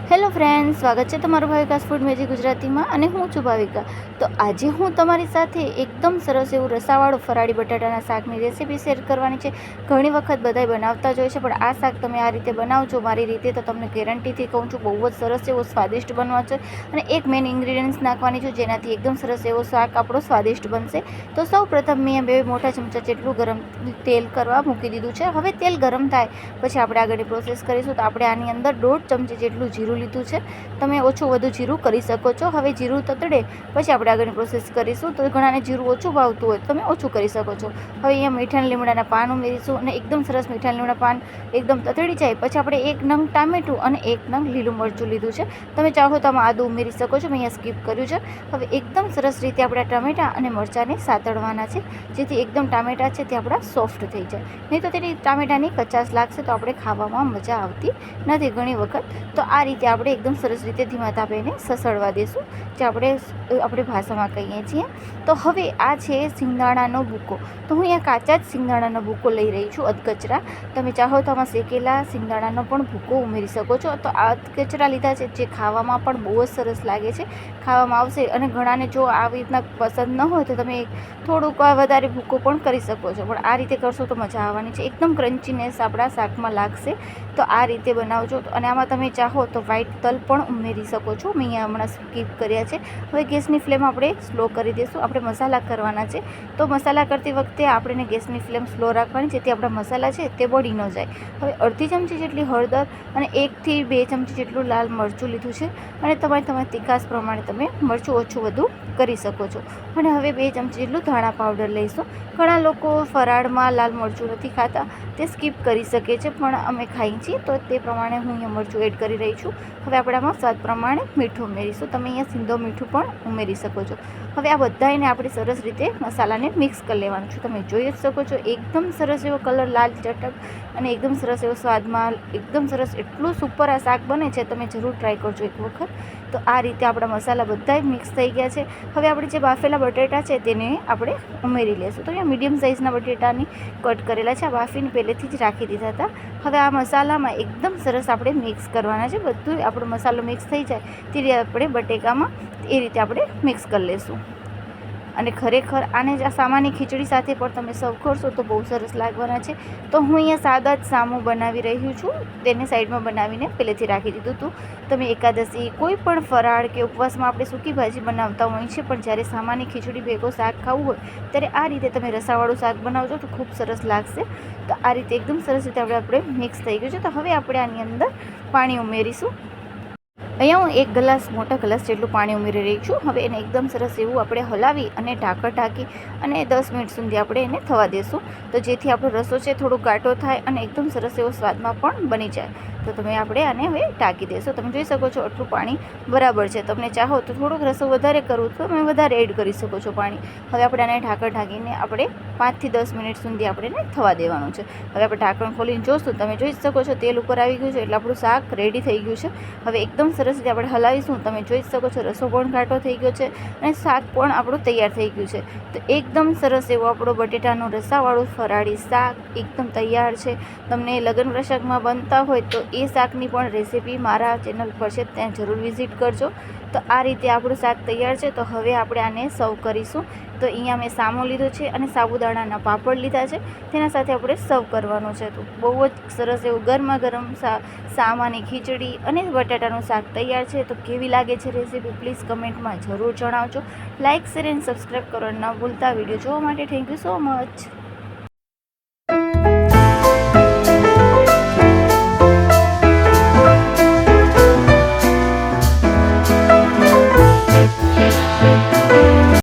Hello friends, સ્વાગત છે તમારું ભાવિકાસ ફૂડ મેજી ગુજરાતીમાં અને હું છું ભાવિકા. તો આજે હું તમારી સાથે એકદમ સરસ એવું રસાવાળું ફરાળી બટાટાના શાકની રેસીપી શેર કરવાની છે. ઘણી વખત બધાય બનાવતા જ હોય છે, પણ આ શાક તમે આ રીતે બનાવજો મારી રીતે તો તમને ગેરંટીથી કહું છું બહુ જ સરસ એવો સ્વાદિષ્ટ બનવા છે. અને એક મેઇન ઇન્ગ્રીડિયન્ટ્સ નાખવાની છું જેનાથી એકદમ સરસ એવો શાક આપણો સ્વાદિષ્ટ બનશે. તો સૌ પ્રથમ મેં 2 મોટા ચમચા જેટલું ગરમ તેલ કરવા મૂકી દીધું છે. હવે તેલ ગરમ થાય પછી આપણે આગળની પ્રોસેસ કરીશું. તો આપણે આની અંદર 1.5 ચમચી જેટલું જીરું લીધું છે. તમે ઓછું વધુ જીરું કરી શકો છો. હવે જીરું તતડે પછી આપણે આગળની પ્રોસેસ કરીશું. તો ઘણાને જીરું ઓછું ભાવતું હોય તો તમે ઓછું કરી શકો છો. હવે અહીંયા મીઠા લીમડાના પાન ઉમેરીશું અને એકદમ સરસ મીઠા લીમડા પાન એકદમ તતડી જાય પછી આપણે 1 નંગ ટામેટું અને 1 નંગ લીલું મરચું લીધું છે. તમે ચાહો તો આમાં આદું ઉમેરી શકો છો, મેં અહીંયા સ્કીપ કર્યું છે. હવે એકદમ સરસ રીતે આપણે ટામેટા અને મરચાંને સાતળવાના છે જેથી એકદમ ટામેટા છે તે આપણા સોફ્ટ થઈ જાય. નહીં તો તેની ટામેટાની કચાશ લાગશે તો આપણે ખાવામાં મજા આવતી નથી ઘણી વખત. તો આ રીતે આપણે એકદમ સરસ રીતે ધીમા તાપે એને સસળવા દઈશું, જે આપણે ભાષામાં કહીએ છીએ. તો હવે આ છે સિંગદાણાનો ભૂકો. તો હું અહીંયા કાચા જ સિંગદાણાનો ભૂકો લઈ રહી છું, અધકચરા. તમે ચાહો તો આમાં શેકેલા સિંગદાણાનો પણ ભૂકો ઉમેરી શકો છો. તો આ અધકચરા લીધા છે જે ખાવામાં પણ બહુ જ સરસ લાગે છે, ખાવામાં આવશે. અને ઘણાને જો આવી રીતના પસંદ ન હોય તો તમે થોડુંક વધારે ભૂકો પણ કરી શકો છો, પણ આ રીતે કરશો તો મજા આવવાની છે. એકદમ ક્રન્ચીનેસ આપણા શાકમાં લાગશે. તો આ રીતે બનાવજો. અને આમાં તમે ચાહો તો વ્હાઈટ તલ પણ ઉમેરી શકો છો, મેં અહીંયા હમણાં સ્કીપ કર્યા છે. હવે ગેસની ફ્લેમ આપણે સ્લો કરી દઈશું. આપણે મસાલા કરવાના છે, તો મસાલા કરતી વખતે આપણે ગેસની ફ્લેમ સ્લો રાખવાની, જેથી આપણા મસાલા છે તે બળી ન જાય. હવે અડધી ચમચી જેટલી હળદર અને 1 થી 2 ચમચી જેટલું લાલ મરચું લીધું છે. અને તમારી તીખાશ પ્રમાણે તમે મરચું ઓછું વધુ કરી શકો છો. અને હવે 2 ચમચી જેટલું ધાણા પાવડર લઈશું. ઘણા લોકો ફરાળમાં લાલ મરચું નથી ખાતા, તે સ્કીપ કરી શકે છે, પણ અમે ખાઈએ છીએ તો તે પ્રમાણે હું અહીંયા મરચું એડ કરી રહી છું. હવે આપણે આમાં સ્વાદ પ્રમાણે મીઠું ઉમેરીશું. તમે અહીંયા સિંધો મીઠું પણ ઉમેરી શકો છો. હવે આ બધાને આપણે સરસ રીતે મસાલાને મિક્સ કરી લેવાનું છે. તમે જોઈ જ શકો છો એકદમ સરસ એવો કલર, લાલ ચટક અને એકદમ સરસ એવો સ્વાદમાં એકદમ સરસ, એટલું સુપર આ શાક બને છે. તમે જરૂર ટ્રાય કરજો એક વખત. તો આ રીતે આપણા મસાલા બધા મિક્સ થઈ ગયા છે. હવે આપણે જે બાફેલા બટેટા છે તેને આપણે ઉમેરી લેશું. તો અહીંયા મીડિયમ સાઇઝના બટેટાની કટ કરેલા છે, આ બાફીને પહેલેથી જ રાખી દીધા હતા. હવે આ મસાલામાં એકદમ સરસ આપણે મિક્સ કરવાના છે. બધું આપણો મસાલો મિક્સ થઈ જાય તે રીતે આપણે બટેકામાં એ રીતે આપણે મિક્સ કરી લઈશું. અને ખરેખર આને જ સામાની ખીચડી સાથે પણ તમે સર્વ કરશો તો બહુ સરસ લાગવાના છે. તો હું અહીંયા સાદા જ સામું બનાવી રહ્યું છું, તેને સાઈડમાં બનાવીને પહેલેથી રાખી દીધું હતું. તમે એકાદશી, કોઈ પણ ફરાળ કે ઉપવાસમાં આપણે સૂકી ભાજી બનાવતા હોઈએ છીએ, પણ જ્યારે સામાની ખીચડી ભેગો શાક ખાવું હોય ત્યારે આ રીતે તમે રસાવાળું શાક બનાવજો તો ખૂબ સરસ લાગશે. તો આ રીતે એકદમ સરસ રીતે આપણે મિક્સ થઈ ગયું છે. તો હવે આપણે આની અંદર પાણી ઉમેરીશું. અહીંયા હું 1 ગ્લાસ, મોટા ગ્લાસ જેટલું પાણી ઉમેરી રહી છું. હવે એને એકદમ સરસ એવું આપણે હલાવી અને ઢાંકણ ઢાંકી અને 10 મિનિટ સુધી આપણે એને થવા દઈશું, તો જેથી આપણો રસો છે થોડો ઘાટો થાય અને એકદમ સરસ એવો સ્વાદમાં પણ બની જાય. તો તમે આપણે આને હવે ઢાંકી દઈશું. તમે જોઈ શકો છો આટલું પાણી બરાબર છે. તમને ચાહો તો થોડોક રસો વધારે કરવું તો તમે વધારે એડ કરી શકો છો પાણી. હવે આપણે આને ઢાંકણ ઢાંકીને આપણે 5 થી 10 મિનિટ સુધી આપણે એને થવા દેવાનું છે. હવે આપણે ઢાંકણ ખોલીને જોઈશું. તમે જોઈ શકો છો તેલ ઉપર આવી ગયું છે, એટલે આપણું શાક રેડી થઈ ગયું છે. હવે એકદમ સરસ રીતે આપણે હલાવીશું. તમે જોઈ શકો છો રસો પણ ઘાટો થઈ ગયો છે અને શાક પણ આપણું તૈયાર થઈ ગયું છે. તો એકદમ સરસ એવો આપણો બટેટાનું રસાવાળું ફરાળી શાક એકદમ તૈયાર છે. તમને લગ્ન પ્રસંગમાં બનતા હોય તો એ શાકની પણ રેસીપી મારા ચેનલ પર છે, ત્યાં જરૂર વિઝિટ કરજો. તો આ રીતે આપણું શાક તૈયાર છે. તો હવે આપણે આને સર્વ કરીશું. તો અહીંયા મેં સામો લીધો છે અને સાબુદાણાના પાપડ લીધા છે, તેના સાથે આપણે સર્વ કરવાનું છે. તો બહુ જ સરસ એવું ગરમા ગરમ સામાની ખીચડી અને બટાટાનું શાક તૈયાર છે. તો કેવી લાગે છે રેસીપી પ્લીઝ કમેન્ટમાં જરૂર જણાવજો. લાઇક, શેર એન્ડ સબસ્ક્રાઈબ કરવાનું ન ભૂલતા. વિડીયો જોવા માટે થેન્ક યુ સો મચ.